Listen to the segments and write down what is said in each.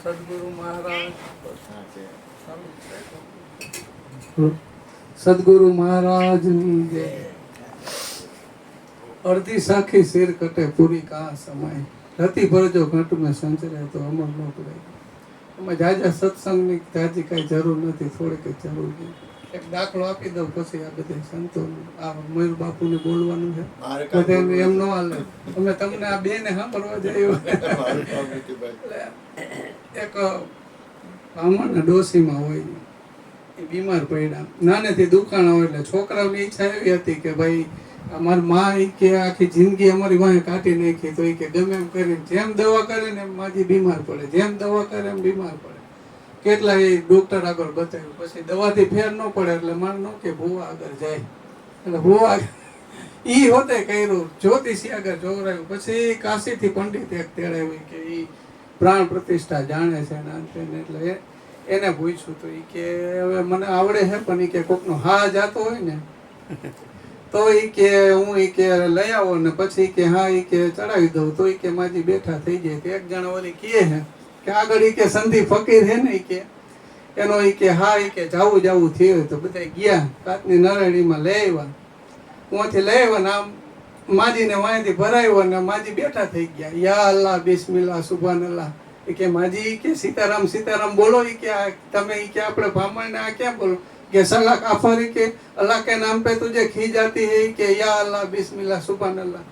સદગુરુ મહારાજ સદગુરુ મહારાજની જય। અડધી સાખી શેર કટે પૂરી કા સમાય, રતિ ભરજો ઘટ મેં સંચરે તો અમર નો પડે। એમાં જાજા સત્સંગની જાજી કઈ જરૂર નથી, થોડીક જ જરૂર છે। એક દાખલો આપી દઉં પછી આ બધા સંતોનું આ મયુર બાપુને બોલવાનું છે, બધાને એમ ન હાલે। અમે તમને આ બે ને સાંભળવા જઈએ। એક બ્રાહ્મણ ડોસીમાં હોય, એ બીમાર પડ્યા, નાનેથી દુખાણા હોય એટલે છોકરાઓની ઈચ્છા એવી હતી કે ભાઈ અમારી માં કે આખી જિંદગી અમારી વાંહે કાઢી નાખી, તો એ કે ગમે એમ કરીને જેમ દવા કરે ને એમ માજી બીમાર પડે, જેમ દવા કરે એમ બીમાર પડે। કેટલા એ ડોક્ટર આગળ બતાવ્યું, પછી દવાથી ફેર ન પડે એટલે માન ન કે ભૂવા આગળ જાય, એટલે ભૂવા ઈ હોતે કર્યું, જ્યોતિષી આગળ જોવરાયું, પછી કાશીથી પંડિત એક તેડાવ્યું કે ઈ પ્રાણ પ્રતિષ્ઠા જાણે છે ને અંતે, એટલે એને પૂછ્યું તો ઈ કે હવે મને આવડે છે પણ ઈ કે કોકનો હા જાતો હોય ને તો ઈ કે હું ઈ કે લઈ આવો ને પછી કે હા ઈ કે ચડાવી દઉં, તો ઈ કે માજી બેઠા થઈ જાય। એક જણા ઓલી કહે છે કે આગળ ઈ કે સંધી ફકીર છે ને ઈ કે એનો ઈ કે હા ઈ કે જાવું થયું, તો બધા ગયા કાચની નરણીમાં લઈ આવ્યા, ત્યાંથી લઈ આવ્યા ને આમ માજીને વાંયથી ભરાયો ને માજી બેઠા થઈ ગયા। યા અલ્લાહ બિસ્મિલ્લાહ સુભાનલ્લાહ, ઈ કે માજી ઈ કે સીતારામ સીતારામ બોલો, ઈ કે તમે ઈ કે આપણે બ્રાહ્મણ ને આ ક્યાં બોલો કે સલાહ કાફર કે અલ્लाह के नाम पे तुझे खी जाती है कि या अल्लाह बिस्मिल्लाह सुभान अल्लाह।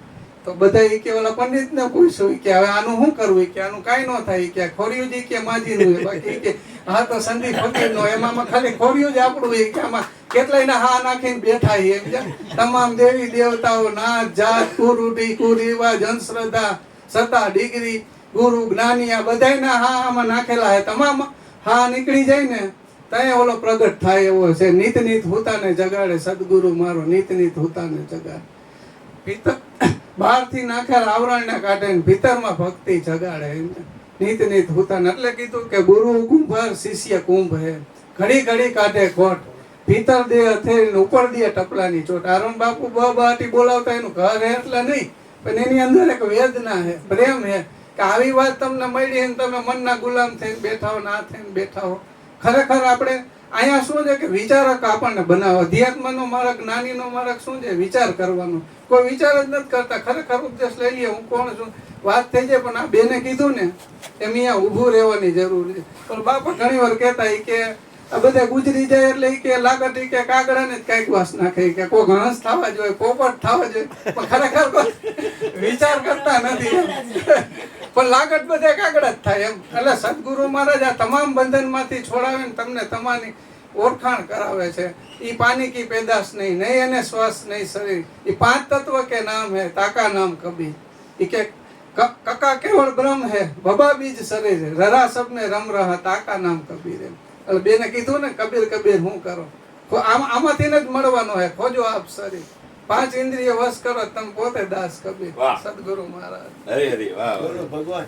तो બધા ઈ કે ઓલા પંડિત ને પૂછ્યું કે હવે આનું શું કરવું, કે આનું કાઈ ન થાય, કે ખોરિયું જ કે માજી નું બાકી કે હા તો સંધી ફકીર નો, એમાં ખાલી ખોરિયું જ આપણું કે આમાં કેટલાય ના હા નાખીને બેઠા એમ છે। તમામ દેવી દેવતાઓ નાચ જાત કુરુટી કુરિવાજ અંધશ્રદ્ધા સત્તા ડિગ્રી ગુરુ જ્ઞાની આ બધાયના હા આમાં નાખેલા હે, તમામ હા નીકળી જાય ને ત્યાં ઓલો પ્રગટ થાય એવો છે। નીત નીત હુતાને જગાડે સદગુરુ મારો, નીત નીત હુતાને જગાડે। ભીતર બહારથી નાખેલા આવરણને કાઢે ને ભીતરમાં ભક્તિ જગાડે, નીત નીત હુતાને। એટલે કીધું કે ગુરુ કુંભાર શિષ્ય કુંભ હે, ઘડી ઘડી કાઢે ખોટ, ભીતર દે હથેળી ઉપર દે ટપલાની ચોટ। આરમ બાપુ બાટી બોલાવતા એનું ઘર હે એટલે નહીં, પણ એની અંદર એક વેદના હે, પ્રેમ હે કે આવી વાત તમને મળી ને તમે મનના ગુલામ થઈને બેઠા હો, ના થઈને બેઠા હો। ખરેખર આપણે અહીંયા શું છે કે વિચારક આપણને બનાવો, અધ્યાત્મનો માર્ગ જ્ઞાનીનો માર્ગ શું છે, વિચાર કરવાનો, કોઈ વિચાર જ નથી કરતા। ખરેખર ઉપદેશ લઈ લઈએ હું કોણ છું વાત થઈ જાય, પણ આ બેને કીધું ને એમ અહીંયા ઊભું રહેવાની જરૂર છે। પણ બાપા ઘણી વાર કહેતા કે આ બધા ગુજરી જાય એટલે ઈ કે લાગત ઈ કે કાગડાને જ કાંઈક વાસ નાખે, કે કોઈ હંસ થવા જોઈએ, પોપટ થવા જોઈએ, પણ ખરેખર કોઈ વિચાર કરતા નથી પણ લાગત બધા કાગડા જ થાય એમ। એટલે સદગુરુ મહારાજ આ તમામ બંધનમાંથી છોડાવીને તમને તમારી ઓળખાણ કરાવે છે। ઈ પાની કી પેદાશ નહીં, નહીં એને શ્વાસ નહીં શરીર, ઈ પાંચ તત્વ કે નામ है ताका नाम कबीर, ઈ કે कका केवल ब्रह्म है बबा बीज शरीर, ररा सबने रम रहा ताका नाम कबीर। એટલે બેને કીધું ને કબીર કબીર હું કરો, આમાંથી જ મળવાનો હે, ખોજો આપ શરીર, પાંચ ઇન્દ્રિય વશ કરો તમે પોતે દાસ કબીર। સદગુરુ મહારાજ હરી હરી વાહ ભગવાન।